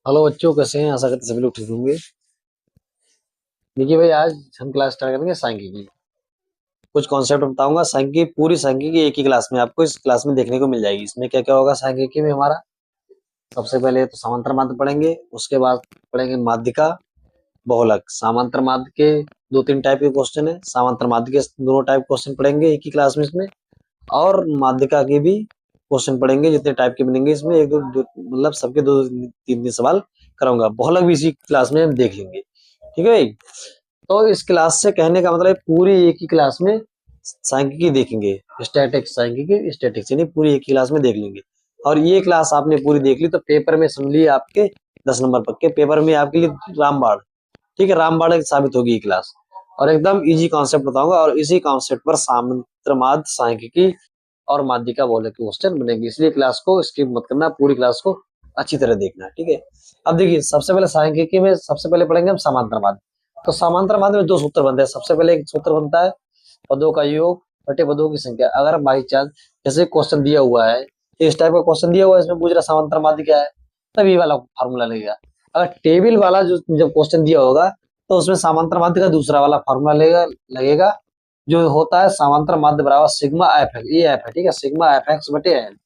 Hello बच्चों, कैसे हैं? आशा करते हैं सभी लोग ठीक होंगे। देखिए भाई, आज हम क्लास स्टार्ट करेंगे सांख्यिकी। कुछ कॉन्सेप्ट बताऊंगा सांख्यिकी, पूरी सांख्यिकी एक ही क्लास में आपको इस क्लास में देखने को मिल जाएगी। इसमें क्या क्या होगा सांख्यिकी में हमारा? सबसे पहले तो समांतर माध्य पढ़ेंगे, उसके बाद पढ़ेंगे माध्यिका, बहुलक। समांतर माध्य के दो तीन टाइप के क्वेश्चन है, समांतर माध्य के दोनों टाइप क्वेश्चन पढ़ेंगे एक ही क्लास में इसमें। और माध्यिका के भी क्वेश्चन पढ़ेंगे, जितने टाइप के बनेंगे इसमें एक मतलब सबके दो तीन तीन सवाल कराऊंगा। बहुलक भी इसी क्लास में हम देख लेंगे, ठीक है भाई। तो इस क्लास से कहने का मतलब है पूरी एक ही क्लास में सांख्यिकी देखेंगे। स्टैटिक्स सांख्यिकी स्टैटिक्स यानी पूरी एक ही क्लास में देख लेंगे। और ये क्लास आपने पूरी देख ली तो पेपर में समझ लिए आपके 10 नंबर पक्के। पेपर में आपके लिए रामबाण, ठीक है, रामबाण साबित होगी ये क्लास। और एकदम इजी कॉन्सेप्ट बताऊंगा, और इसी कॉन्सेप्ट पर सामंत्र माध्य सांख्यिकी और माध्यिका बहुलक के क्वेश्चन बनेंगे। इसलिए क्लास को स्किप मत करना, पूरी क्लास को अच्छी तरह देखना, ठीक है। अब देखिए, सबसे पहले सांख्यिकी में सबसे पहले पढ़ेंगे हम समांतर माध्य। तो समांतर माध्य में दो सूत्र बनते हैं। सबसे पहले एक सूत्र बनता है पदों का योग बटे पदों की संख्या। अगर बाई चांस जैसे क्वेश्चन दिया हुआ है, इस टाइप का क्वेश्चन दिया हुआ है, इसमें पूछ रहा समांतर माध्य क्या है, तब ये वाला फॉर्मूला लगेगा। अगर टेबल वाला जो जब क्वेश्चन दिया होगा तो उसमें समांतर माध्य का दूसरा वाला फॉर्मूला लगेगा, जो होता है समांतर माध्य बराबर सिग्मा एफ एक्स। ये एफ है, ठीक है, सिग्मा एफ एक्स बटे एन,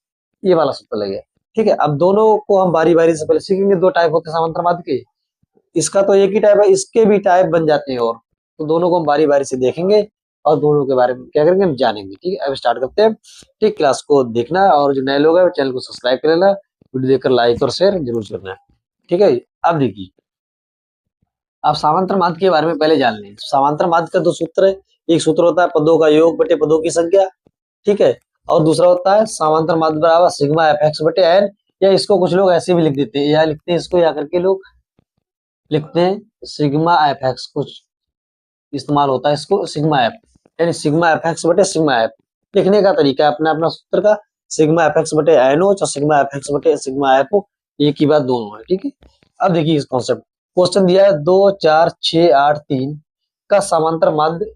ये वाला सूत्र लगेगा, ठीक है। अब दोनों को हम बारी बारी से पहले सीखेंगे। दो टाइप होते हैं समांतर माध्य के, इसका तो एक ही टाइप है, इसके भी टाइप बन जाते हैं। और तो दोनों को हम बारी बारी से देखेंगे और दोनों के बारे में क्या करेंगे हम जानेंगे, ठीक है। अब स्टार्ट करते हैं, ठीक। क्लास को देखना है और जो नए लोग हैं वो चैनल को सब्सक्राइब कर लेना, वीडियो देखकर लाइक और शेयर जरूर करना है, ठीक है। अब देखिए, आप समांतर माध्य के बारे में पहले जान लें। समांतर माध्य का दो सूत्र है। एक सूत्र होता है पदों का योग बटे पदों की संख्या, ठीक है। और दूसरा होता है समांतर माध्य बराबर सिग्मा एफ एक्स बटे एन। या इसको कुछ लोग ऐसे भी लिख देते हैं, या लिखते हैं इसको, या करके लोग लिखते हैं सिग्मा एफ एक्स, कुछ इस्तेमाल होता है इसको सिग्मा एफ, यानी सिग्मा एफ एक्स बटे सिग्मा एफ। लिखने का तरीका है अपना अपना सूत्र का। सिग्मा एफ एक्स बटे एन ओ और सिग्मा एफ एक्स बटे सिग्मा एफ ओ, एक ही बात दोनों है, ठीक है। अब देखिए इस कॉन्सेप्ट, क्वेश्चन दिया है 2 4 6 8 3 का समांतर माध्य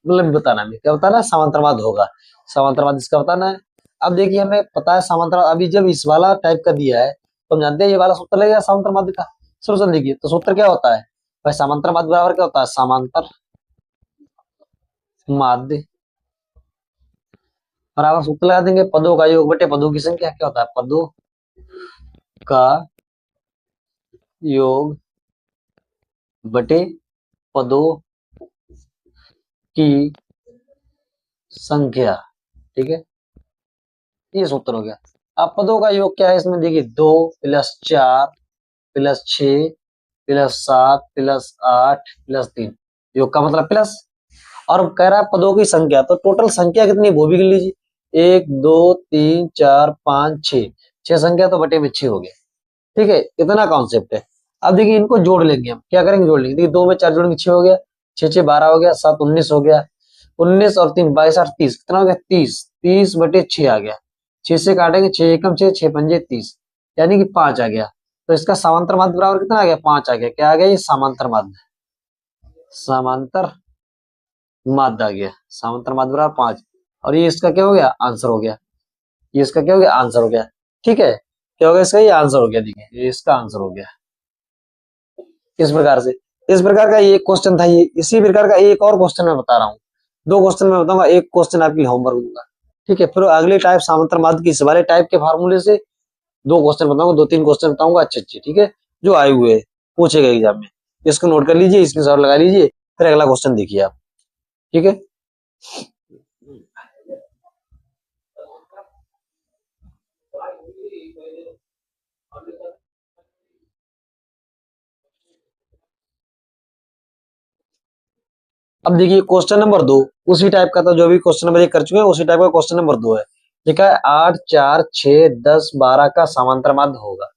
मतलब बताना है। क्या बताना है? समांतर माध्य होगा, समांतर माध्य इसका बताना है। अब देखिए, हमें पता है समांतर, अभी जब इस वाला टाइप का दिया है तो हम जानते हैं ये वाला सूत्र लगेगा समांतर माध्य का। सोल्यूशन देखिए, तो सूत्र क्या होता है भाई? समांतर माध्य बराबर क्या होता है? समांतर माध्य बराबर सूत्र लगा देंगे पदों का योग बटे पदों की संख्या। क्या होता है? पदों का योग बटे पदों की संख्या, ठीक है, ये सूत्र हो गया। अब पदों का योग क्या है इसमें? देखिए, 2 + 4 + 6 + 7 + 8 + 3, योग का मतलब प्लस। और कह रहा है पदों की संख्या, तो टोटल संख्या कितनी है वो भी गिन लीजिए। 1 2 3 4 5 6, 6 संख्या तो बटे में 6 हो गया, ठीक है। इतना कॉन्सेप्ट है। अब देखिए, इनको जोड़ लेंगे हम। क्या करेंगे? जोड़ लेंगे। देखिए, 2 में 4 जोड़ेंगे 6 हो गया, 6 6 12 हो गया, 7 19 हो गया, 19 और 3 22 8 30, कितना हो गया? 30, 30/6 आ गया। 6 से काटेंगे, 6 एकम 6, 6 पंजे 30, यानी कि 5 आ गया। तो इसका समांतर माध्य बराबर कितना आ गया? 5 आ गया। क्या आ गया? ये समांतर माध्य, समांतर माध्य आ गया। समांतर माध्य बराबर 5। और ये इसका क्या हो गया? आंसर हो गया। ये इसका क्या हो गया? आंसर हो गया, ठीक है। क्या हो गया इसका? ये आंसर हो गया। देखिए, ये इसका आंसर हो गया। इस प्रकार से, इस प्रकार का ये क्वेश्चन था। ये इसी प्रकार का एक और क्वेश्चन मैं बता रहा हूँ। दो क्वेश्चन मैं बताऊंगा, एक क्वेश्चन आपकी होमवर्क दूंगा, ठीक है। फिर अगले टाइप समांतर माध्य की इस वाले टाइप के फार्मूले से दो क्वेश्चन बताऊंगा, दो तीन क्वेश्चन बताऊंगा अच्छे अच्छे, ठीक है, जो आए हुए हैं, पूछे गए एग्जाम में। इसको नोट कर लीजिए, इसमें सवाल लगा लीजिए, फिर अगला क्वेश्चन देखिए आप, ठीक है। अब देखिए क्वेश्चन नंबर 2 उसी टाइप का था, जो भी क्वेश्चन नंबर 1 कर चुके हैं उसी टाइप का क्वेश्चन नंबर 2 है। लिखा है 8 4 6 10 12 का समांतर माध्य होगा।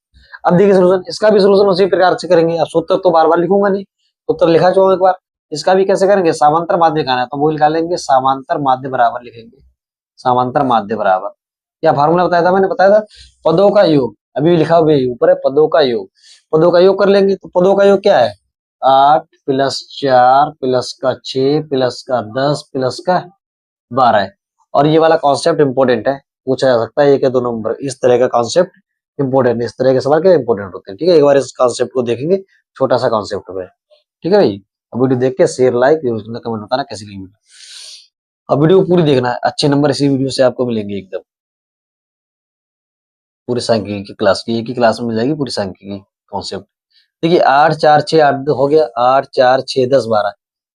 अब देखिए सोल्यूशन, इसका भी सोल्यूशन उसी प्रकार से करेंगे। अब सूत्र तो बार बार लिखूंगा नहीं, सूत्र लिखा चुका एक बार। इसका भी कैसे करेंगे? समांतर माध्य निकालना है तो वो निकालेंगे, समांतर माध्य बराबर लिखेंगे, समांतर माध्य बराबर, क्या फार्मूला बताया था मैंने? बताया था पदों का योग, अभी लिखा हुआ ऊपर है पदों का योग। पदों का योग कर लेंगे, तो पदों का योग क्या है? 8 + 4 + का 6 + का 10 + का 12 है। और ये वाला कॉन्सेप्ट इंपॉर्टेंट है, पूछा जा सकता है 1 या 2 नंबर, इस तरह का कॉन्सेप्ट इंपॉर्टेंट, इस तरह के सवाल क्या इंपॉर्टेंट होते हैं। ठीक है, एक बार इस कॉन्सेप्ट को देखेंगे, छोटा सा कॉन्सेप्ट है। ठीक है भाई, अब वीडियो देख के शेयर लाइक कमेंट बताना कैसी लगी वीडियो। अब वीडियो को पूरी देखना है, अच्छे नंबर इसी वीडियो से आपको मिलेंगे एकदम, पूरी सांख्यिकी की क्लास की एक ही क्लास में मिल जाएगी पूरी सांख्यिकी कॉन्सेप्ट। देखिए 8 4 6 8 हो गया, 8 4 6 10 12,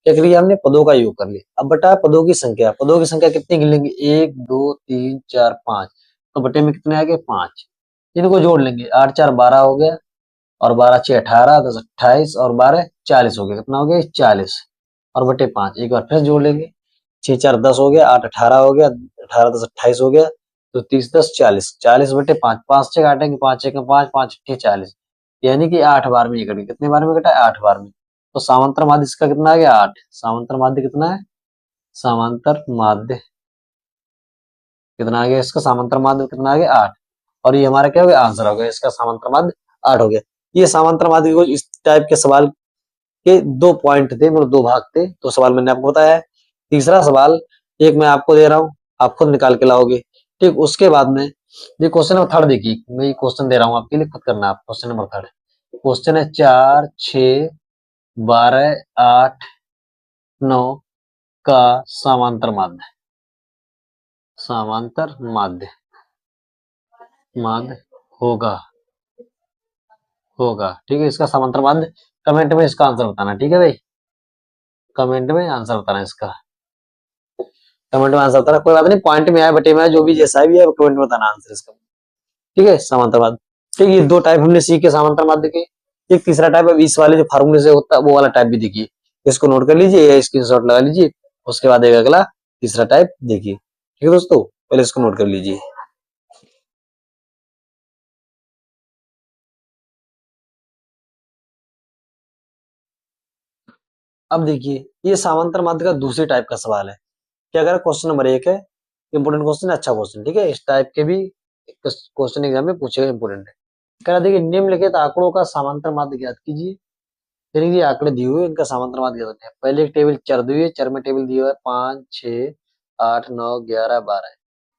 क्या कर लिया हमने, पदों का योग कर लिया। अब बटा पदों की संख्या, पदों की संख्या कितनी गिन लेंगे, 1 2 3 4 5, तो बटे में कितने आ गए 5, इनको जोड़ लेंगे, 8 4 12 हो गया, और 12 6 18, 10 28, और 12 40 हो गया, कितना हो गया 40, और बटे 5 एक बार फिर जोड़ लेंगे, 6 4 10 हो गया, 8 18 हो गया, 18 10 28 हो गया, तो 30 10 40, 40 बटे 5, 5 से काटेंगे, 5 1 5, 5 6 40, यानी कि 8 बार में ये कटेंगे, कितने बार में कटा है 8 बार में। तो समांतर माध्य इसका कितना आ गया 8, समांतर माध्य कितना है, समांतर माध्य कितना आ गया इसका, समांतर माध्य कितना आ गया 8, और ये हमारा क्या हो गया आंसर हो गया इसका, समांतर माध्य 8 हो गया। ये समांतर माध्य को इस टाइप के सवाल के दो पॉइंट थे, मतलब दो भाग थे, तो सवाल मैंने आपको बताया है। तीसरा सवाल एक मैं आपको दे रहा हूं, आप खुद निकाल के लाओगे। ठीक, उसके बाद में ये क्वेश्चन नंबर थर्ड देखिए, मैं ये क्वेश्चन दे रहा हूं आपके लिए, खुद करना आप। क्वेश्चन नंबर थर्ड क्वेश्चन है 4 6 12 8 9 का समांतर माध्य, समांतर माध्य माध्य होगा, होगा। ठीक है, इसका समांतर माध्य कमेंट में इसका आंसर बताना। ठीक है भाई, कमेंट में आंसर बताना इसका, कमेंट में आंसर बताना, कोई बात नहीं, पॉइंट में आए बटे में आए जो भी जैसा भी है कमेंट में बताना आंसर इसका। ठीक है, समांतर माध्य। ठीक है, ये दो टाइप हमने सीखे समांतर माध्य के। एक तीसरा टाइप है इस वाले जो फार्मूले से होता है वो वाला टाइप भी देखिए, इसको नोट कर लीजिए या स्क्रीनशॉट लगा लीजिए, उसके बाद एक अगला तीसरा टाइप देखिए। ठीक है दोस्तों, पहले इसको नोट कर लीजिए। अब देखिए ये समांतर माध्य का दूसरे टाइप का सवाल है। क्या करें, क्वेश्चन नंबर 1 है, इंपोर्टेंट क्वेश्चन है, अच्छा क्वेश्चन। ठीक है, इस टाइप के भी क्वेश्चन एग्जाम में पूछेगा, इंपोर्टेंट है। कह रहा देखिए निम्नलिखित आंकड़ों का समांतर माध्य ज्ञात कीजिए। यानी कि आंकड़े दिए हुए इनका समांतर माध्य ज्ञात है। पहले एक टेबल चर दी हुई है, चर में टेबल दिया हुआ है 5 6 8 9 11 12,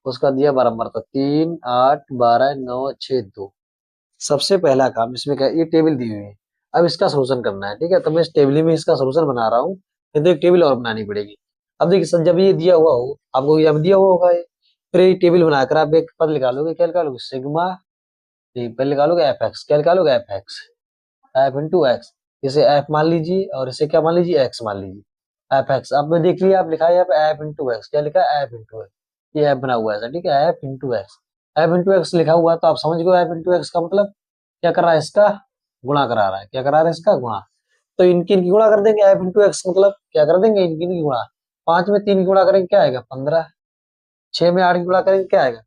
उसका दिया बारंबार था 3 8 12 9 6 2। सबसे पहला काम इसमें क्या है, ये टेबल दी हुई है, अब इसका सोल्यूशन करना है। ठीक है, तो मैं इस टेबल में इसका सोल्यूशन बना रहा हूँ, नहीं तो एक टेबल और बनानी पड़ेगी। अब देखिए सर, जब ये दिया हुआ हो, आपको यहाँ दिया हुआ होगा ये, फिर ये टेबल बनाकर आप एक पद निकालोगे, क्या निकालोगे, सिग्मा, पहले निकालोगे एफ एक्स, क्या निकालोगे F x, F into x, इसे एफ मान लीजिए और इसे क्या मान लीजिए एक्स मान लीजिए, एफ एक्स। अब मैं देख लिया, आप लिखा है यहाँ पे एफ इंटू एक्स, क्या लिखा है एफ इंटू एक्स, ये एफ बना हुआ है ऐसा। ठीक है, F into x, F into x लिखा हुआ है, तो आप समझ गए एफ इंटू एक्स का मतलब क्या कर रहा है, इसका गुणा करा रहा है, क्या करा रहा है इसका गुणा। तो इनकी इनकी गुणा कर देंगे, एफ इंटू एक्स मतलब क्या कर देंगे, इनकी इनकी गुणा। 5 में 3 की गुणा करेंगे क्या आएगा 15, 6 में 8 की गुणा करेंगे क्या आएगा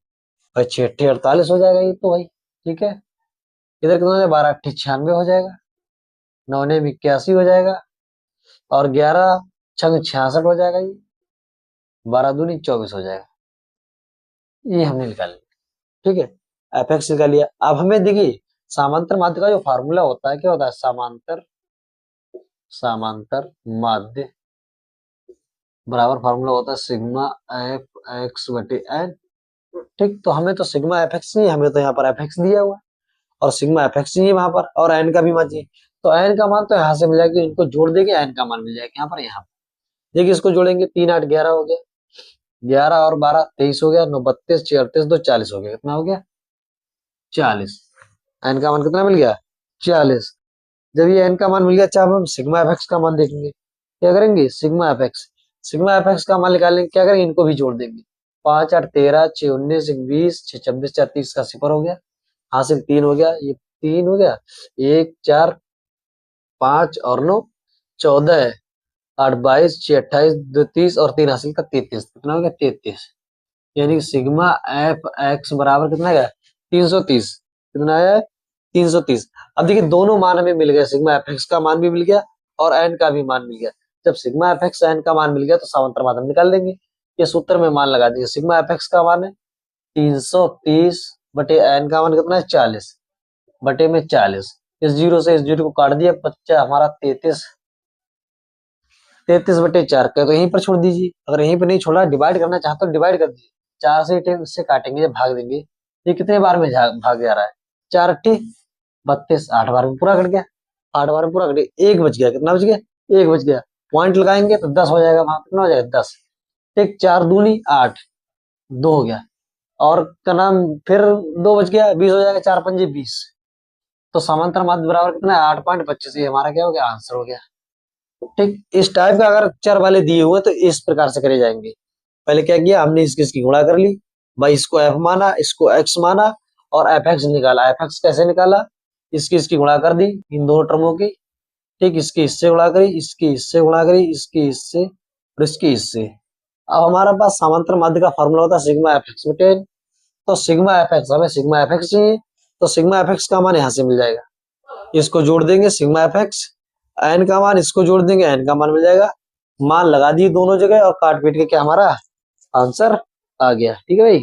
भाई 6 8 48 हो जाएगा ये तो भाई। ठीक है, इधर कितना हो जाएगा 12 8 96 हो जाएगा, 9 ने 81 हो जाएगा, और 11 छंग 66 हो जाएगा, ये 12 दूनी 24 हो जाएगा। ये हमने निकाल लिया। ठीक है, एफ एक्स निकाल लिया। अब हमें देखिए समांतर माध्य का जो फार्मूला होता है क्या होता है, समांतर, समांतर माध्य बराबर फार्मूला होता है सिग्मा एफ एक्स बटे एन। ठीक, तो हमें तो सिग्मा एफ एक्स नहीं, हमें तो यहाँ पर एफ एक्स दिया हुआ है, और सिग्मा एफ एक्स नहीं वहां पर, और एन का भी मान चाहिए। तो एन का मान तो यहाँ से मिल जाएगा, इनको जोड़ देंगे एन का मान मिल जाएगा यहाँ पर, यहाँ पर देखिए इसको जोड़ेंगे, 3 8 11 हो गया, 11 और 12 23 हो गया, 9 32 6 38 2 40 हो गया, कितना हो गया 40। एन का मान कितना मिल गया 40। जब ये एन का मान मिल गया, अच्छा अब हम सिग्मा एफ एक्स का मान देखेंगे, क्या करेंगे sigma F x, sigma F x का मान निकालेंगे, क्या करेंगे इनको भी जोड़ देंगे, 5 8 13 6 19 1 20 6 26 4 30 का सिफर हो गया, हासिल 3 हो गया, ये 3 हो गया, 1 4 5 और 9 14, 8 22 6 28 2 30 और 3 हासिल का 33, कितना हो गया 33। यानी कि सिग्मा एफ एक्स बराबर कितना है 330, कितना है 330। अब देखिए दोनों मान हमें मिल गए, सिग्मा एफ एक्स का मान भी मिल गया और एन का भी मान मिल गया। जब सिग्मा एफ एक्स एन का मान मिल गया तो समांतर माध्य निकाल देंगे, ये सूत्र में मान लगा देंगे। सिग्मा एफ एक्स का मान है 330 बटे एन का मान कितना है 40 बटे में 40, इस जीरो से इस जीरो को काट दिया, बच्चा हमारा 33, 33 बटे 4 का, तो यहीं पर छोड़ दीजिए। अगर यहीं पर नहीं छोड़ा, डिवाइड करना चाहते हो डिवाइड कर दीजिए, 4 से इससे काटेंगे जब भाग देंगे, ये कितने बार में भाग जा रहा है 4 अट्ठे 32, 8 बार में पूरा कट गया, 8 बार में पूरा कट गया, 1 बच गया, कितना बच गया, 1 बच गया, पॉइंट लगाएंगे तो 10 हो जाएगा, वहां कितना हो जाएगा 10, ठीक, 4 दूनी 8, 2 हो गया, और का नाम फिर 2 बच गया, 20 हो जाएगा, 4 पंजे 20, तो समांतर माध्य बराबर कितना है 8.25, ये हमारा क्या हो गया, आंसर हो गया। ठीक, इस टाइप का अगर चर वाले दिए हुए तो इस प्रकार से करे जाएंगे। पहले क्या किया हमने, इसकी गुणा कर ली, भाई इसको एफ माना, इसको एक्स माना, और एफ एक्स निकाला। एफ एक्स कैसे निकाला, इसकी गुणा कर दी इन दोनों टर्मों की, ठीक, इसकी इससे गुणा करी, इसकी इससे गुणा करी, इसकी इससे और इसकी इससे। अब हमारे पास समांतर माध्य का फॉर्मूला होता है सिग्मा एफ एक्स बटे n, तो सिग्मा एफ एक्स, हमें सिग्मा एफ एक्स चाहिए, तो सिग्मा एफ एक्स का मान यहाँ से मिल जाएगा, इसको जोड़ देंगे सिग्मा एफ एक्स, एन का मान इसको जोड़ देंगे, एन का मान मिल जाएगा, मान लगा दिए दोनों जगह और काट पीट के क्या हमारा आंसर आ गया। ठीक है भाई,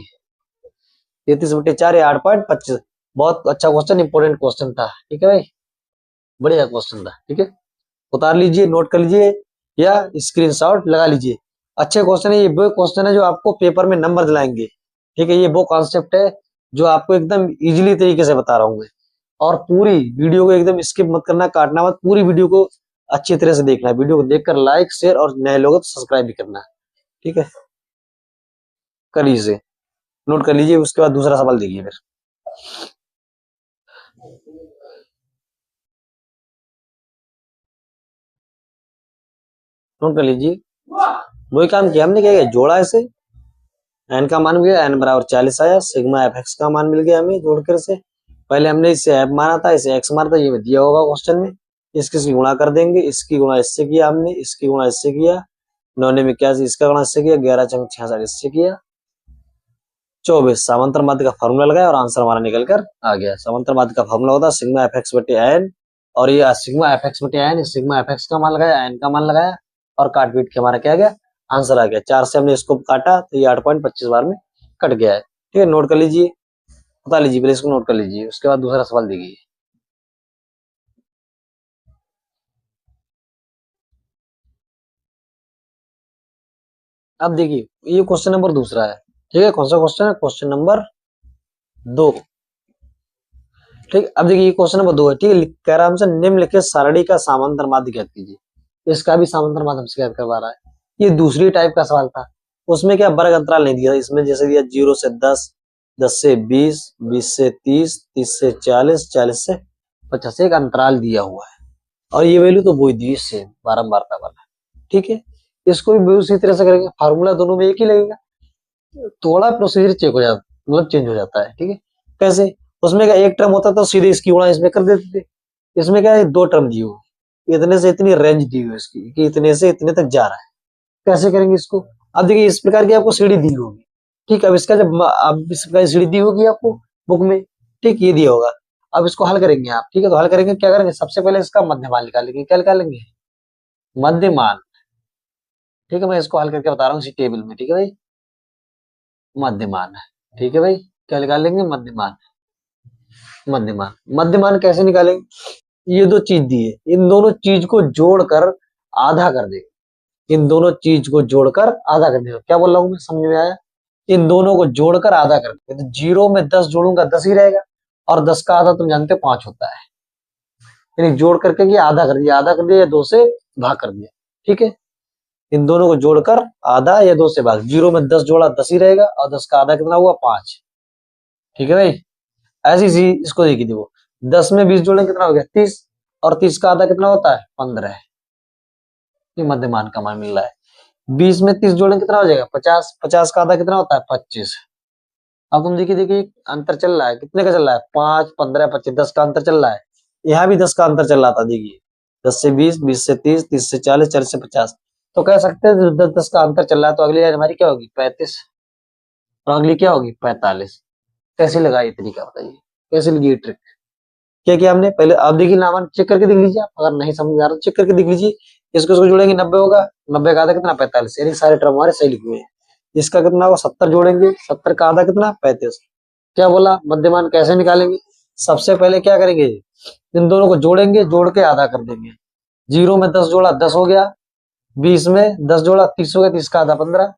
33/4 या 8.25, बहुत अच्छा क्वेश्चन, इंपोर्टेंट क्वेश्चन था। ठीक है भाई, बढ़िया क्वेश्चन था। ठीक है, उतार लीजिए, नोट कर लीजिए या स्क्रीनशॉट लगा लीजिए। अच्छे क्वेश्चन है, ये वो क्वेश्चन है जो आपको पेपर में नंबर दिलाएंगे। ठीक है, ये वो कॉन्सेप्ट है जो आपको एकदम इजीली तरीके से बता रहा हूँ मैं, और पूरी वीडियो को एकदम स्किप मत करना, काटना मत, पूरी वीडियो को अच्छी तरह से देखना है। वीडियो को देखकर लाइक शेयर और नए लोगों को सब्सक्राइब भी करना है। ठीक है, कर लीजिए, नोट कर लीजिए, उसके बाद दूसरा सवाल देखिए फिर। नोट कर लीजिए, वही काम किया हमने, क्या किया, जोड़ा इसे, एन का मान मिल गया, एन बराबर 40 आया, सिग्मा एफ एक्स का मान मिल गया हमें जोड़कर से। पहले हमने इसे एफ माना था, इसे एक्स माना था, ये दिया होगा क्वेश्चन में, इसकी गुणा कर देंगे, इसकी गुणा इससे किया हमने, इसकी गुणा इससे किया, 9 में 81, इसका गुणा इससे किया, 11 चंग 66 इससे किया, 24 समांतर माध्य का फॉर्मूला लगाया और आंसर हमारा निकल कर आ गया। समांतर माध्य का फॉर्मूला होता है सिग्मा एफ एक्स बटे एन, और ये सिग्मा एफ एक्स बटे एन, सिग्मा एफ एक्स का मान लगाया, एन का मान लगाया, और काट पीट के हमारा क्या गया, आंसर आ गया। 4 से हमने इसको काटा तो ये 8.25 बार में कट गया है। ठीक है, नोट कर लीजिए, बता लीजिए, पहले इसको नोट कर लीजिए, उसके बाद दूसरा सवाल देखिए। अब देखिए, ये क्वेश्चन नंबर दूसरा है। ठीक है, कौन सा क्वेश्चन है, क्वेश्चन नंबर 2। ठीक, अब देखिए क्वेश्चन नंबर 2 है। ठीक है, कह रहा है हमसे निम्नलिखित सारणी का समांतर माध्य ज्ञात कीजिए। इसका भी समांतर माध्य हमसे ज्ञात करवा रहा है। ये दूसरी टाइप का सवाल था, उसमें क्या वर्ग अंतराल नहीं दिया, इसमें जैसे दिया 0 से 10, 10 से 20, 20 से 30, 30 से 40, 40 से 50, एक अंतराल दिया हुआ है, और ये वैल्यू तो वही दी से बारंबारता वाला। ठीक है, इसको भी उसी तरह से करेंगे, फार्मूला दोनों में एक ही लगेगा, थोड़ा प्रोसीजर चेक हो जाता, मतलब चेंज हो जाता है। ठीक है, कैसे, उसमें क्या एक टर्म होता तो सीधे इसकी गुणा इसमें कर देते थे, इसमें क्या है 2 टर्म दी हुई, इतने से इतनी रेंज दी हुई इसकी कि इतने से इतने तक जा रहा है। कैसे करेंगे इसको, अब देखिए इस प्रकार की आपको सीढ़ी दी होगी। ठीक, अब इसका जब अब इस प्रकार सीढ़ी दी होगी आपको बुक में, ठीक, ये दिया होगा। अब इसको हल करेंगे आप। ठीक है, तो हल करेंगे, क्या करेंगे, सबसे पहले इसका मध्यमान निकालेंगे। क्या निकालेंगे, मध्यमान। ठीक है, मैं इसको हल करके बता रहा हूँ इसी टेबल में। ठीक है भाई, मध्यमान है। ठीक है भाई, क्या निकालेंगे, मध्यमान। मध्यमान, मध्यमान कैसे निकालेंगे, ये दो चीज दी है, इन दोनों चीज को जोड़कर आधा कर देंगे, इन दोनों चीज को जोड़कर आधा कर देंगे। क्या बोल रहा हूँ मैं, समझ में आया, इन दोनों को जोड़कर आधा कर देंगे, तो 0 में 10 जोड़ूंगा 10 ही रहेगा, और 10 का आधा तुम जानते हो 5 होता है, यानी जोड़ करके ये आधा कर दिया, आधा कर दिया या 2 से भाग कर दिया। ठीक है, इन दोनों को जोड़कर आधा या 2 से भाग, 0 में 10 जोड़ा 10 ही रहेगा, और 10 का आधा कितना हुआ 5। ठीक है भाई, ऐसी सी इसको देखिए, देखो 10 में 20 जोड़ेंगे कितना हो गया 30, और 30 का आधा कितना होता है 15, ये मध्यमान का मान मिल रहा है। 20 में 30 जोड़ेंगे कितना हो जाएगा 50, 50 का आधा कितना होता है 25। अब तुम देखिए, देखिए अंतर चल रहा है, कितने का चल रहा है 5, 15, 25, 10 का अंतर चल रहा है, यहाँ भी 10 का अंतर चल रहा था। देखिए 10 से 20, 20 से 30, 30 से 40, 40 से 50, तो कह सकते हैं 10 10 का अंतर चल रहा है, तो अगली हमारी क्या होगी 35, और अगली क्या होगी 45। कैसे लगा ये तरीका, बताइए कैसे लगी ये ट्रिक। क्या किया हमने, पहले आप देखिए नामान चेक करके देख लीजिए, आप अगर नहीं समझ में आ रहा तो चेक करके देख लीजिए। इसको इसको जोड़ेंगे 90 होगा, 90 का आधा कितना 45, यानी सारे टर्म हमारे सही लिखे हुए हैं। इसका कितना होगा 70 जोड़ेंगे, 70 का आधा कितना 35। क्या बोला, मध्यमान कैसे निकालेंगे, सबसे पहले क्या करेंगे, इन दोनों को जोड़ेंगे, जोड़ के आधा कर देंगे। 0 में 10 जोड़ा 10 हो गया, 20 में 10 जोड़ा 30 हो गया, 30 का आधा 15,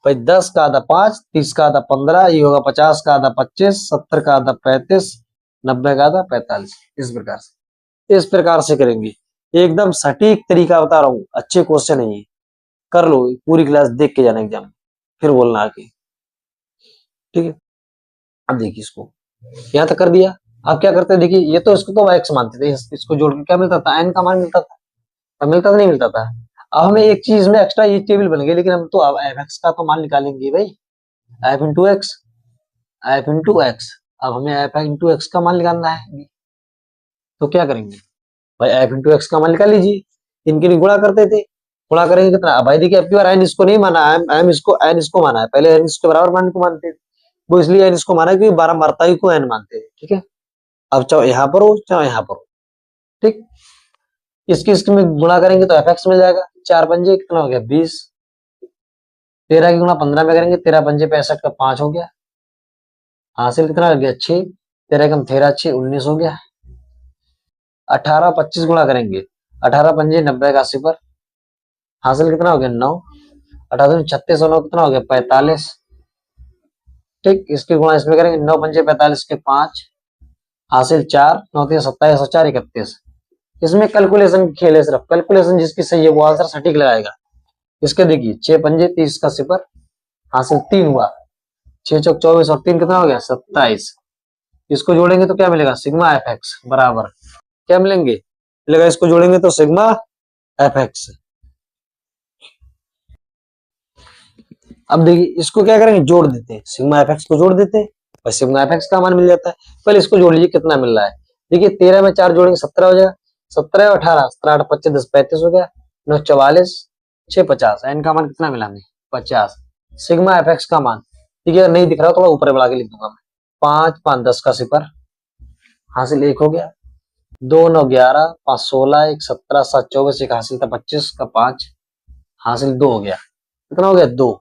भाई 10 का आधा 5, 30 का आधा 15, ये होगा 50 का आधा 25, 70 का आधा 35, 90 का था 45, इस प्रकार से करेंगे। एकदम सटीक तरीका बता रहा हूँ, अच्छे क्वेश्चन है ये, कर लो पूरी क्लास देख के जाना एग्जाम, फिर बोलना आके, ठीक है। अब देखिए इसको यहाँ तक कर दिया। अब क्या करते हैं, देखिए ये तो इसको तो एक्स मानते थे, इसको जोड़ के क्या मिलता था, एन का मान मिलता था। अब मिलता था नहीं मिलता था। अब हमें एक चीज में एक्स्ट्रा ये टेबल बन गई, लेकिन हम तो अब एफ एक्स का तो मान निकालेंगे भाई, F into x, F into x. अब हमें एफ इंटू एक्स का मान निकालना है, तो क्या करेंगे भाई, एफ इंटू एक्स का मान निकाल लीजिए। इनके लिए गुणा करते थे, गुणा करेंगे कितना, अब भाई देखिए अब की बार एन इसको नहीं माना, एम इसको एन इसको माना है, पहले एन इसके बराबर मान को मानते थे, वो इसलिए एन इसको माना क्योंकि बारंबारता ही को एन मानते थे, ठीक है। अब चाहे यहाँ पर हो चाहे यहाँ पर हो, ठीक। इसकी इसके में गुणा करेंगे तो एफ एक्स मिल जाएगा, 4 पंजे कितना हो गया 20, 13 की गुणा 15 में करेंगे, 13 पंजे 65 का 5 हो गया, हासिल कितना हो गया 6, 13 कम 13 6 19 हो गया। 18 25 गुणा करेंगे, 18 पंजे 90 का 80 पर, हासिल कितना हो गया 9, 18 36 और 9 कितना हो गया 45, ठीक। इसके गुणा इसमें करेंगे, 9 पंजे 45 के 5, हासिल 4, 9 3 27 और 4 31। इसमें कैलकुलेशन खेल है, सिर्फ कैलकुलेशन जिसकी सही है वो आंसर सटीक लगाएगा। इसके देखिए 6 पंजे 30 का 0, हासिल 3 हुआ, 6 चौक 24 और 3 कितना हो गया 27। इसको जोड़ेंगे तो क्या मिलेगा, सिग्मा एफ एक्स बराबर क्या मिलेंगे, मिलेगा इसको जोड़ेंगे तो सिग्मा एफ एक्स। अब देखिए इसको क्या करेंगे, जोड़ देते हैं, सिग्मा एफ एक्स को जोड़ देते हैं और सिग्मा एफ एक्स का मान मिल जाता है। पहले इसको जोड़ लीजिए कितना मिल रहा है, देखिए 13 में 4 जोड़ेंगे 17 हो जाएगा, 17 और 18, 17 8 25 10 35 हो गया, 9 44 6 50, एन का मान कितना मिला हमें 50। सिग्मा एफ एक्स का मान देखिए अगर नहीं दिख रहा थोड़ा ऊपर बढ़ा के लिख दूंगा मैं, 5 5 10 का 0, हासिल 1 हो गया, 2 9 11 5 16 1 17 7 24, एक हासिल था 25 का 5, हासिल 2 हो गया, कितना हो गया 2,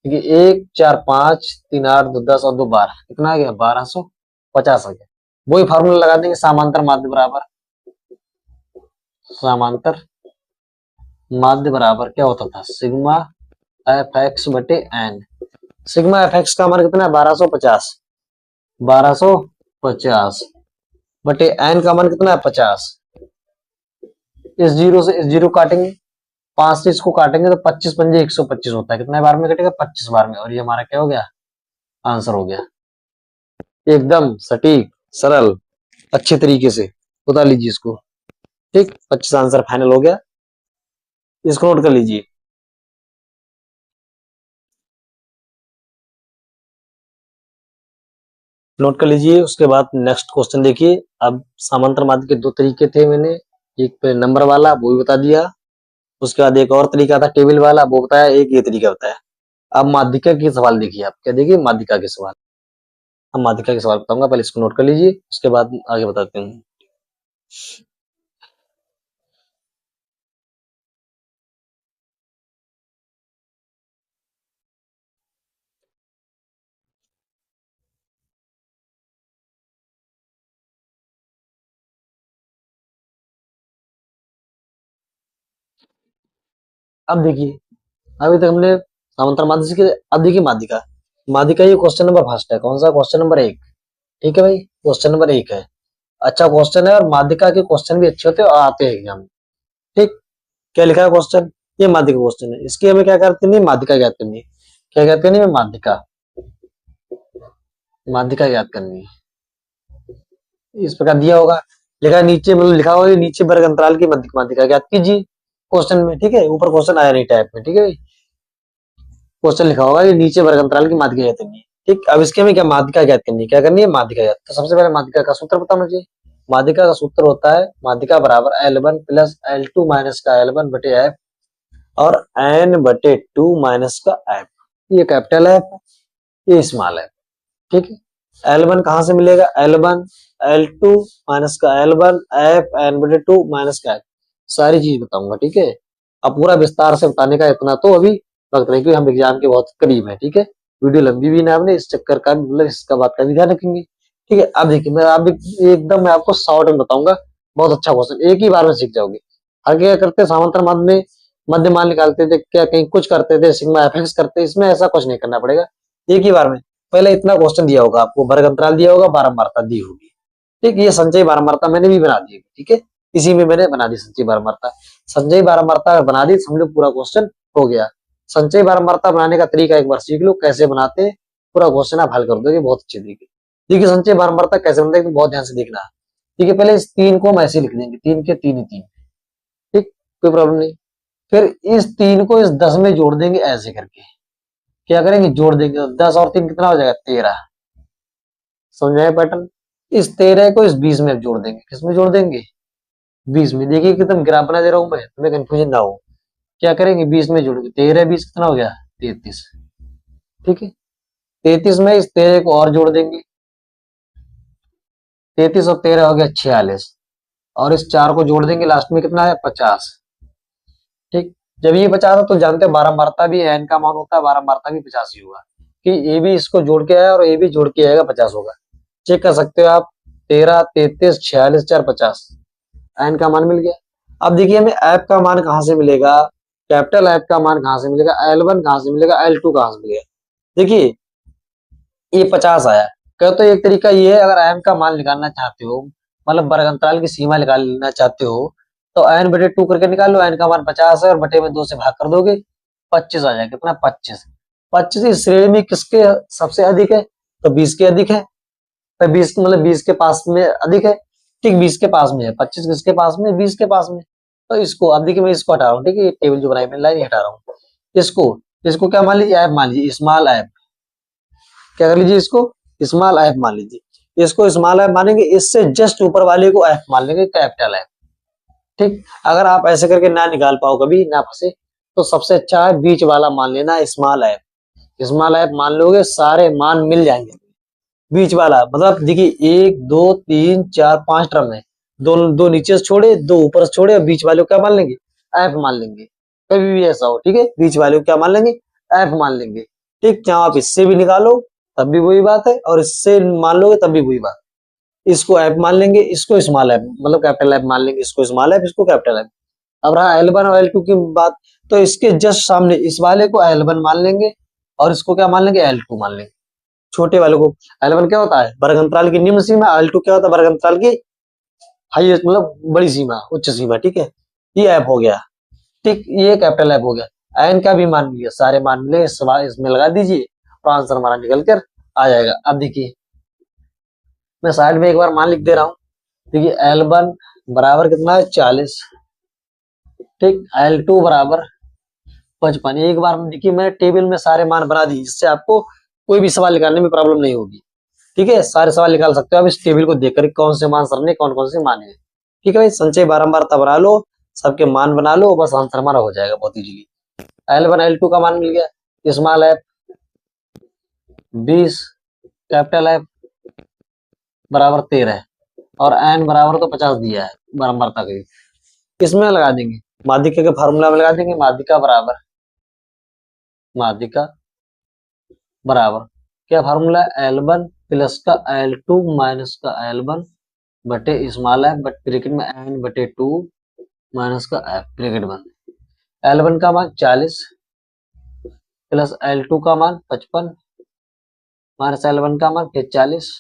देखिए 1 4 5 3 8 2 10 और 2 12, कितना आ गया 1250 हो गया। वही फार्मूला लगा देंगे, समांतर माध्य बराबर, समांतर माध्य बराबर क्या होता था, सिग्मा एफ एक्स बटे एन। सिग्मा एफ एक्स का मान कितना है 1250, 1250 बटे एन का मान कितना है 50। इस जीरो से इस जीरो काटेंगे, 5 से इसको काटेंगे तो 25 पंजे 125 होता है, कितने बार में कटेगा 25 बार में, और ये हमारा क्या हो गया आंसर हो गया। एकदम सटीक सरल अच्छे तरीके से बता लीजिए इसको, ठीक। 25 आंसर फाइनल हो गया, इसको नोट कर लीजिए। नोट कर लीजिए, उसके बाद नेक्स्ट क्वेश्चन देखिए। अब समांतर माध्य के दो तरीके थे, मैंने एक पे नंबर वाला वो भी बता दिया, उसके बाद एक और तरीका था टेबल वाला वो बताया, एक ये तरीका बताया। अब माध्यिका के सवाल देखिए, आप क्या देखिए माध्यिका के सवाल। अब माध्यिका के सवाल बताऊंगा, पहले इसको नोट कर लीजिए, उसके बाद आगे बताते हैं। अब देखिए, अभी तक हमने समांतर माध्य सीखे, अब देखिए माध्यिका। माध्यिका ये क्वेश्चन नंबर फर्स्ट है, कौन सा क्वेश्चन नंबर 1, ठीक है भाई, क्वेश्चन नंबर 1 है। अच्छा क्वेश्चन है, और माध्यिका के क्वेश्चन भी अच्छे होते हैं और आते हैं एग्जाम में, ठीक। क्या लिखा है क्वेश्चन, ये माध्यिका क्वेश्चन है, इसकी हमें क्या करते नहीं, माध्यिका ज्ञात करनी है। क्या ज्ञात करनी है, माध्यिका, माध्यिका ज्ञात करनी है। इस प्रकार दिया होगा, लिखा नीचे, मतलब लिखा होगा नीचे वर्ग अंतराल की माध्यिका ज्ञात कीजिए क्वेश्चन में, ठीक है। ऊपर क्वेश्चन आया नहीं टाइप में, ठीक है भाई, क्वेश्चन लिखा होगा कि नीचे वर्ग अंतराल की माध्यिका ज्ञात करनी है, ठीक। अब इसके में क्या माध्यिका ज्ञात करनी है, क्या करनी है माध्यिका ज्ञात। तो सबसे पहले माध्यिका का सूत्र बताना चाहिए। माध्यिका का सूत्र होता है माध्यिका बराबर L1 प्लस L2 माइनस का L1 बटे F और N बटे 2 माइनस का F। ये कैपिटल F, ये स्मॉल F, ठीक है। L1 कहां से मिलेगा, L1 L2 माइनस का L1 F N बटे 2 माइनस का F, सारी चीज बताऊंगा, ठीक है। अब पूरा विस्तार से बताने का इतना तो अभी वक्त नहीं, क्योंकि हम एग्जाम के बहुत करीब है, ठीक है। वीडियो लंबी भी ना बने, इस चक्कर का मतलब इसका बात का भी ध्यान रखेंगे, ठीक है। अब देखिए मैं आप एकदम मैं आपको शॉर्ट में बताऊंगा, बहुत अच्छा क्वेश्चन, एक ही बार में सीख जाओगे। आगे क्या करते हैं, समांतर माध्य में मध्य मान निकालते थे, क्या कहीं कुछ करते थे, सिग्मा एफ एक्स करते, इसमें ऐसा कुछ नहीं करना पड़ेगा, एक ही बार में। पहले इतना क्वेश्चन दिया होगा आपको, वर्ग अंतराल दिया होगा, बारंबारता दी होगी, ठीक, ये संचयी बारंबारता मैंने भी बना दी, ठीक है, इसी में मैंने बना दी संचयी बारंबारता। संचयी बारंबारता बना दी, समझ लो पूरा क्वेश्चन हो गया। संचयी बारंबारता बनाने का तरीका एक बार सीख लो, कैसे बनाते हैं, पूरा क्वेश्चन आप हल कर दोगे बहुत अच्छे तरीके। देखिए संचयी बारंबारता कैसे बनता है, तो बहुत ध्यान से देखना। ठीक है, पहले इस 3 को हम ऐसे लिख देंगे, 3 के 3 ही 3, ठीक, कोई प्रॉब्लम नहीं। फिर इस 3 को इस 10 में जोड़ देंगे ऐसे करके। क्या करेंगे, जोड़ देंगे, तो 10 और 3 कितना हो जाएगा, 13। समझ आया पैटर्न। इस 13 को इस 20 में जोड़ देंगे, किसमें जोड़ देंगे, 20 में। देखिए कितना ग्राफ बना दे रहा हूं मैं, तुम्हें कंफ्यूजन ना हो। क्या करेंगे, 20 में जोड़ेंगे, 13 20 कितना हो गया, 33। ठीक है, 33 में इस 13 को और जोड़ देंगे, 33 और 13 हो गया 46, और इस 4 को जोड़ देंगे, लास्ट में कितना है, 50। ठीक, जब ये 50 है तो जानते हैं बारंबारता भी एन का मान होता है, बारंबारता भी 50 ही होगा, कि ये भी इसको जोड़ के आया और ये भी जोड़ के आएगा, 50 होगा। चेक कर सकते हो आप, 13 33 46 4 50, एन का मान मिल गया। अब देखिए हमें ऐप का मान कहां से मिलेगा, कैपिटल ऐप का मान कहां से मिलेगा, L1 कहां से मिलेगा, L2 कहां से मिलेगा। देखिए ये 50 आया, कहो तो एक तरीका ये है, अगर एम का मान निकालना चाहते हो, मतलब वर्ग अंतराल की सीमा निकालना चाहते हो, तो एन बटे 2 करके निकाल लो, एन का मान 50 है और बटे में 2 से भाग कर दोगे, 25 आ जाएगा, कितना, 25। 25 इस श्रेणी में किसके सबसे अधिक है, तो 20 के अधिक है, तो 20 मतलब 20 के पास में अधिक है, ठीक, 20 के पास में है, 25 किसके पास में, 20 के पास में। तो इसको अब देखिए मैं इसको हटा रहा हूँ, ठीक है, ये टेबल जो बनाई मैंने लाइन हटा रहा हूँ, इसको इसको क्या मान लीजिए, ऐप मान लीजिए, स्मॉल ऐप, क्या कर लीजिए, इसको स्मॉल ऐप मान लीजिए, इसको स्मॉल ऐप मानेंगे, इससे जस्ट ऊपर वाले को ऐप मान लेंगे, कैपिटल ऐप। ठीक, अगर आप ऐसे करके ना निकाल पाओ, कभी ना फंसे, तो सबसे अच्छा है बीच वाला मान लेना, स्मॉल ऐप। स्मॉल ऐप मान लोगे, सारे मान मिल जाएंगे। बीच वाला मतलब देखिए 1 2 3 4 5 टर्म है, दो दो नीचे से छोड़े, दो ऊपर से छोड़े, और बीच वाले को क्या मान लेंगे, ऐप मान लेंगे। कभी भी ऐसा हो, ठीक है, बीच वाले को क्या मान लेंगे, ऐप मान लेंगे। ठीक, चाहे आप इससे भी निकालो तब भी वही बात है, और इससे मान लोगे तब भी वही बात। इसको ऐप मान लेंगे, इसको स्मॉल ऐप मतलब कैपिटल ऐप मान लेंगे, इसको स्मॉल ऐप, इसको कैपिटल ऐप। अब रहा L1 और L2 की बात, तो इसके जस्ट सामने इस वाले को L1 मान लेंगे, और इसको क्या मान लेंगे, L2 मान लेंगे, छोटे वाले को। L1 क्या होता है, वर्ग अंतराल की निम्न सीमा, L2 क्या होता है, वर्ग अंतराल की हाईएस्ट मतलब बड़ी सीमा, उच्च सीमा। ठीक है, ये ऐप हो गया, ठीक, ये कैपिटल ऐप हो गया। एन का भी मान लिया, सारे मान मिले, इसमें लगा दीजिए और आंसर हमारा निकल कर आ जाएगा। अब देखिए मैं साइड में एक बार मान लिख दे रहा हूँ, देखिए L1 बराबर कितना है, 40, ठीक, L2 बराबर 55। एक बार में देखिए मैंने टेबल में सारे मान बना दिए, जिससे आपको कोई भी सवाल निकालने में प्रॉब्लम नहीं होगी। ठीक है, सारे सवाल निकाल सकते हो आप इस टेबल को देखकर, कौन से मान सर ने कौन कौन से माने हैं। ठीक है भाई, संचय बारंबारता बना लो, सबके मान बना लो, बस आंसर हमारा हो जाएगा बहुत इजीली। L1 L2 का मान मिल गया, स्मॉल ऐप 20, कैपिटल ऐप बराबर 13, और एन बराबर तो 50 दिया है बारंबारता के। इसमें लगा देंगे, माध्यिका के फार्मूला में लगा देंगे, माध्यिका बराबर क्या फार्मूला है, L1 प्लस का L2 माइनस का L1 बटे स्मॉल ऐप बट ब्रैकेट में n बटे 2 माइनस का f ब्रैकेट बंद। L1 का मान 40 प्लस L2 का मान 55 माइनस L1 का मान फिर 40,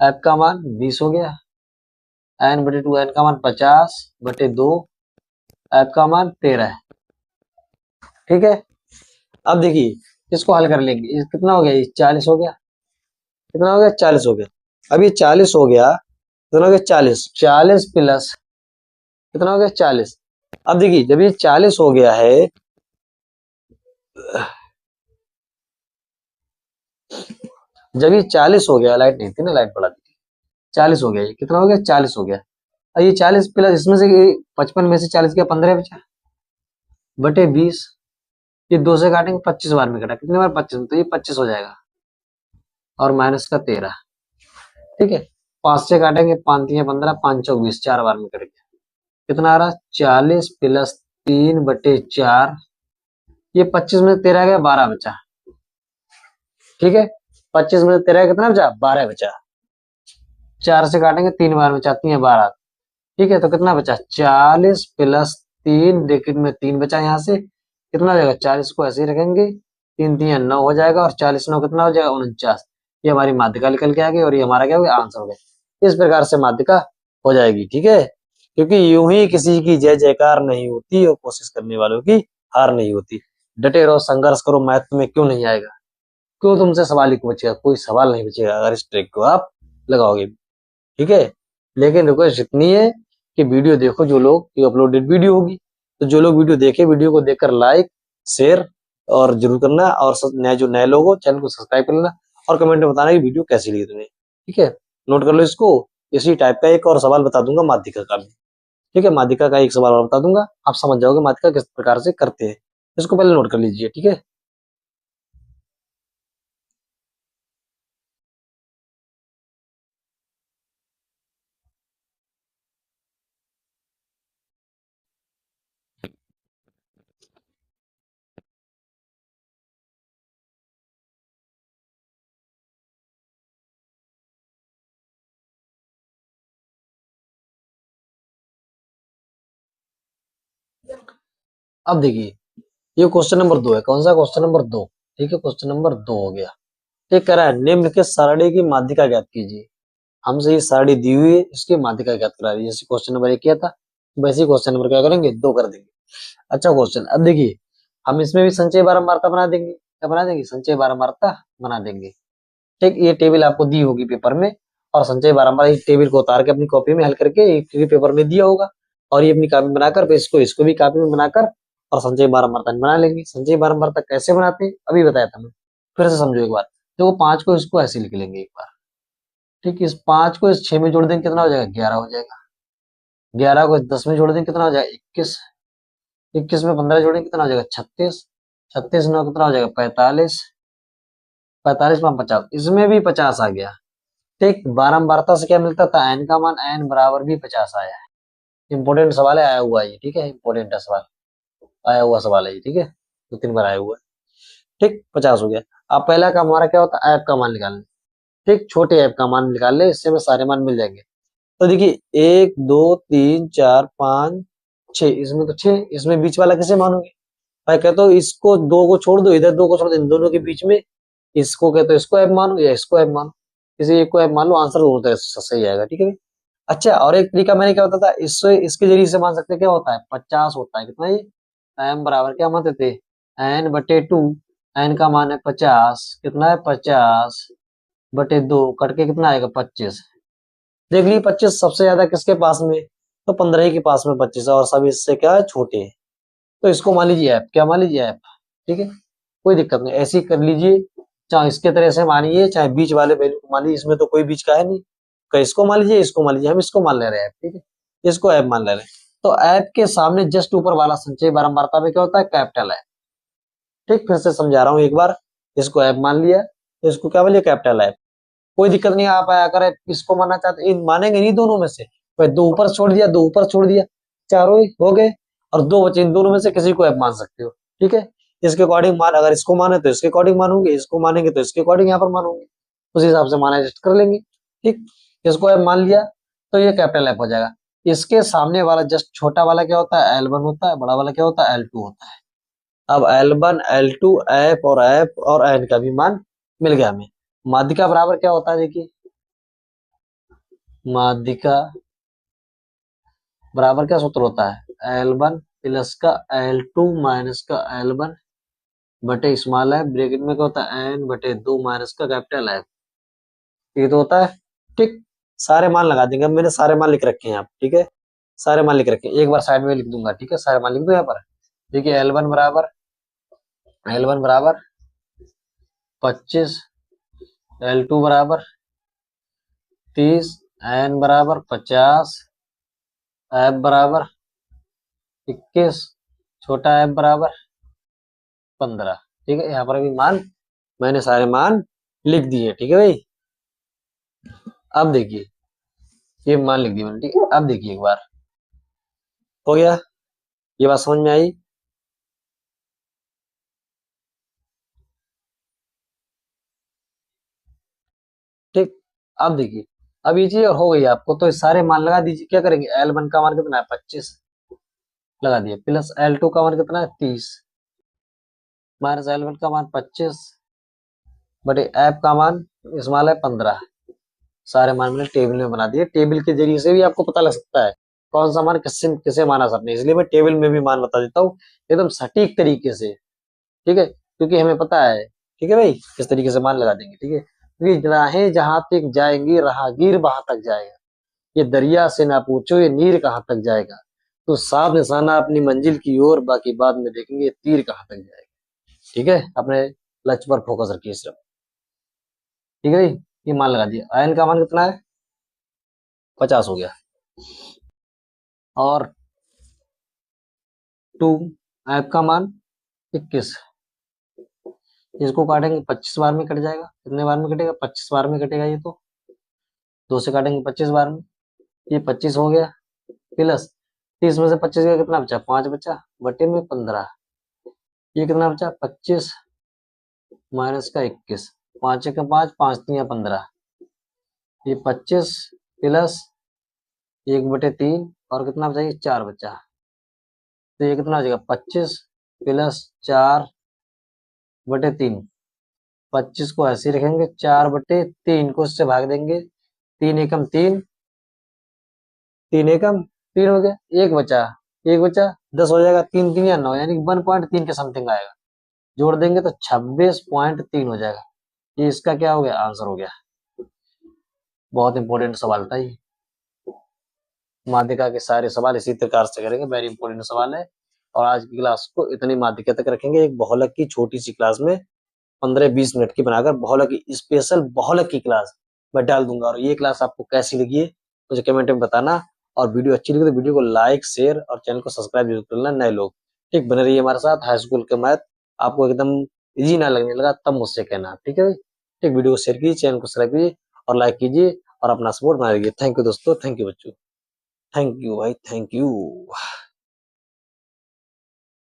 f का मान 20 हो गया, n बटे 2, n का मान 50 बटे 2, f का मान 13 है। ठीक है, अब देखिए इसको हल कर लेंगे, कितना हो गया, ये 40 हो गया, कितना हो गया, 40 हो गया। अब ये 40 हो गया, कितना हो गया, 40, 40 प्लस कितना हो गया, 40। अब देखिए जब ये 40 हो गया है, जब ये 40 हो गया, लाइट नहीं थी ना, लाइट बढ़ा दी, 40 हो गया, ये कितना हो गया, 40 हो गया। अब ये 40 प्लस इसमें से 55 में से 40 गया, 15 बचा बटे 20, ये 2 से काटेंगे, 25 बार में कटा, कितने बार, 25, तो ये 25 हो जाएगा, और माइनस का 13। ठीक है, 5 से काटेंगे, 5 3 15, 5 चौक 20, 4 बार में करेंगे, कितना आ रहा, 40 प्लस 3 बटे 4, ये 25 में 13 गया, 12 बचा। ठीक है, 25 में 13 कितना बचा, 12 बचा। 4 से काटेंगे, 3 बार में चाहती है 12। ठीक है, तो कितना बचा, 40 प्लस 3 ब्रैकेट में 3 बचा, यहाँ से कितना हो जाएगा, 40 को ऐसे ही रखेंगे, 3 3 9 हो जाएगा, और 40 9 कितना हो जाएगा, 49। ये हमारी माध्यिका निकल के आ गई, और ये हमारा क्या हो गया, आंसर हो गया। इस प्रकार से माध्यिका हो जाएगी। ठीक है, क्योंकि यूं ही किसी की जय जयकार नहीं होती और कोशिश करने वालों की हार नहीं होती। डटे रहो, संघर्ष करो, मैथ में क्यों नहीं आएगा? क्यों तुमसे सवाल ही क्यों बचेगा? कोई सवाल नहीं बचेगा अगर इस ट्रिक को आप लगाओगे। ठीक है, लेकिन रिक्वेस्ट इतनी है कि वीडियो देखो, जो लोग, ये अपलोडेड वीडियो होगी, तो जो लोग वीडियो देखे, वीडियो को देखकर लाइक शेयर और जरूर करना, और नए जो नए लोग हो चैनल को सब्सक्राइब कर लेना, और कमेंट में बताना कि वीडियो कैसी लगी तुम्हें। ठीक है, नोट कर लो इसको। इसी टाइप का एक और सवाल बता दूंगा माध्यिका का भी। ठीक है, माध्यिका का एक सवाल और बता दूंगा, आप समझ जाओगे माध्यिका किस प्रकार से करते हैं। इसको पहले नोट कर लीजिए। ठीक है, अब देखिए, ये क्वेश्चन नंबर 2 है। कौन सा क्वेश्चन नंबर 2? ठीक है, क्वेश्चन नंबर 2 हो गया। ठीक, कह रहा है निम्न के सारणी की माध्यिका ज्ञात कीजिए। हमसे ये सारणी दी हुई है, इसकी माध्यिका ज्ञात करा रही है। जैसे क्वेश्चन नंबर 1 किया था, वैसे ही क्वेश्चन नंबर क्या करेंगे, 2 कर देंगे। अच्छा क्वेश्चन, अब देखिए, हम इसमें भी संचय बारंबारता बना देंगे। क्या बना देंगे? संचय बारंबारता बना देंगे। ठीक, ये टेबल आपको दी होगी पेपर में, और संचय बारंबार इस टेबल को उतार के अपनी कॉपी में हल करके एक पेपर में दिया होगा, और ये अपनी कॉपी में बनाकर फिर इसको इसको भी कॉपी में बनाकर और संचय बारंबारता बना लेंगे। संचय बारंबारता कैसे बनाते हैं अभी बताया था मैं, फिर से समझो एक बार। देखो, 5 को इसको ऐसे लिख लेंगे एक बार। ठीक, इस 5 को इस 6 में जोड़ देंगे, कितना हो जाएगा? 11 हो जाएगा। 11 को इस 10 में जोड़ देंगे, कितना हो जाएगा? 21। 21 में 15 जोड़ेंगे, कितना हो जाएगा? 36। 36 में कितना हो जाएगा? 45। 45 में 50, इसमें भी 50 आ गया। ठीक, बारंबारता से क्या मिलता था? एन का मान, एन बराबर भी 50 आया है। इंपॉर्टेंट सवाल है, आया हुआ है ये। ठीक है, इंपॉर्टेंट है सवाल, आया हुआ सवाल है ये। ठीक है, 2-3 बार आया हुआ है। ठीक, 50 हो गया। अब पहला काम हमारा क्या होता है? ऐप का मान निकालना। ठीक, छोटे ऐप का मान निकाल ले, इससे हमें सारे मान मिल जाएंगे। तो देखिए, 1 2 3 4 5 6, इसमें तो 6, इसमें बीच वाला कैसे मानोगे? मैं कहता हूँ इसको 2 को छोड़ दो, इधर 2 को छोड़ दो, इन दोनों के बीच में इसको कहते हो इसको ऐप मानो या इसको ऐप मानो, किसी एक को ऐप मान लो, आंसर दोनों तरह से सही आएगा। ठीक है। अच्छा, और एक तरीका मैंने क्या बताया था, इससे इसके जरिए से मान सकते हैं, क्या होता है? 50 होता है। कितना? ये एम बराबर क्या मानते थे? n/2। एन का मान है 50, कितना है? 50/2 कट के कितना आएगा? 25। देख लीजिए, 25 सबसे ज्यादा किसके पास में? तो 15 ही के पास में 25 है, और सब इससे क्या है? छोटे हैं। तो इसको मान लीजिए ऐप, क्या मान लीजिए? ऐप। ठीक है, कोई दिक्कत नहीं, ऐसे ही कर लीजिए। चाहे इसके तरह से मानिए, चाहे बीच वाले वैल्यू को मान लीजिए, इसमें तो कोई बीच का है नहीं। कहीं इसको मान लीजिए, इसको मान लीजिए, हम इसको मान ले रहे हैं। ठीक है, इसको ऐप मान ले रहे हैं। तो ऐप के सामने जस्ट ऊपर वाला संचय बारंबारता में क्या होता है? कैपिटल है। ठीक, फिर से समझा रहा हूँ एक बार। इसको ऐप मान लिया, तो इसको क्या बोलिए? Capital app. कोई दिक्कत नहीं, आप अगर इसको मानना चाहते, इन मानेंगे नहीं दोनों में से, भाई 2 ऊपर छोड़ दिया, 2 ऊपर छोड़ दिया, चारों ही हो गए, और 2 बचे, इन दोनों में से किसी को ऐप मान सकते हो। ठीक है, इसके अकॉर्डिंग मान, अगर इसको माने तो इसके अकॉर्डिंग मानूंगे, इसको मानेंगे तो इसके अकॉर्डिंग यहाँ पर मानूंगे, उस हिसाब से माना एडजस्ट कर लेंगे। ठीक, इसको ऐप मान लिया, तो ये कैपिटल ऐप हो जाएगा। इसके सामने वाला जस्ट छोटा वाला क्या होता है? L1 होता है, बड़ा वाला क्या होता है? L2 होता है। अब L1 L2 ऐप और एन का भी मान मिल गया हमें। माध्यिका बराबर क्या होता है? देखिए, माध्यिका बराबर क्या सूत्र होता है? L1 प्लस का L2 माइनस का L1 बटे स्मॉल है, ब्रैकेट में क्या होता है? n/2 माइनस का कैपिटल है। ये तो होता है। ठीक, सारे मान लगा देंगे। अब मैंने सारे मान लिख रखे हैं आप। ठीक है, सारे मान लिख रखे हैं, एक बार साइड में लिख दूंगा। ठीक है, सारे मान लिख दो यहाँ पर। देखिए, L1 बराबर 25, L2 बराबर 30, n बराबर 50, f बराबर 21, छोटा f बराबर 15। ठीक है, यहाँ पर भी मान, मैंने सारे मान लिख दिए। ठीक है भाई, अब देखिए, ये मान लिख दिए मैंने। ठीक है, अब देखिए एक बार, हो गया? ये बात समझ में आई? ठीक, अब देखिए, अब ये चीज हो गई आपको, तो इस सारे मान लगा दीजिए। क्या करेंगे? L1 का मान कितना है? 25 लगा दिया, प्लस L2 का मान कितना है? 30 माइनस L1 का मान 25 बटे ऐप का मान स्मॉल है 15। सारे मान मैंने टेबल में बना दिए। टेबल के जरिए से भी आपको पता लग सकता है कौन सा मान किससे किसे माना सबने, इसलिए मैं टेबल में भी मान बता देता हूँ एकदम सटीक तरीके से। ठीक है, क्योंकि हमें पता है, ठीक है भाई, किस तरीके से मान लगा देंगे। ठीक है, क्योंकि राहें जहां तक जाएंगी राहगीर वहां तक जाएगा, ये दरिया से ना पूछो ये नीर कहाँ तक जाएगा, तो साफ निशाना अपनी मंजिल की ओर, बाकी बाद में देखेंगे ये तीर कहाँ तक जाएगा। ठीक है, अपने लक्ष्य पर फोकस रखिए सिर्फ। ठीक है भाई, ये मान लगा दिया। आयन का मान कितना है, 50 हो गया। और टू ऐप का मान 21, इसको काटेंगे 25 बार में कट जाएगा। कितने बार में कटेगा, 25 बार में कटेगा। ये तो 2 से काटेंगे 25 बार में, ये 25 हो गया। प्लस 30 में से 25 का कितना बचा, 5 बचा, बटे में 15, ये कितना बचा 25 माइनस का 21, 5 का 5, 5 तिया 15, ये 25 प्लस 1/3 और कितना बचा, ये 4 बचा। तो ये कितना हो जाएगा 25 प्लस 4/3, 25 को ऐसे ही रखेंगे, 4/3 को इससे भाग देंगे, 3 एकम 3, 3 एकम 3 हो गया, एक बचा, एक बचा 10 हो जाएगा, 3 3 या 9, यानी कि 1.3 के समथिंग आएगा। जोड़ देंगे तो 26.3 हो जाएगा। ये इसका क्या हो गया, आंसर हो गया। बहुत इंपॉर्टेंट सवाल था ये। माध्यिका के सारे सवाल इसी प्रकार से करेंगे, वेरी इंपॉर्टेंट सवाल है। और आज की क्लास को इतनी माध्यिका तक रखेंगे। एक बहुलक की छोटी सी क्लास में 15-20 मिनट की बनाकर बहुलक की स्पेशल बहुलक की क्लास मैं डाल दूंगा। और ये क्लास आपको कैसी लगी है मुझे कमेंट में बताना। और वीडियो अच्छी लगी तो वीडियो को लाइक शेयर और चैनल को सब्सक्राइब जरूर करना। नए लोग ठीक बने रहिए हमारे साथ। हाई स्कूल के मैथ आपको एकदम इजी ना लगने लगा तब मुझसे कहना, ठीक है भाई। ठीक, वीडियो को शेयर कीजिए, चैनल को सब्सक्राइब कीजिए और लाइक कीजिए और अपना सपोर्ट बना रखिए। थैंक यू दोस्तों, थैंक यू बच्चों, थैंक यू भाई, थैंक यू।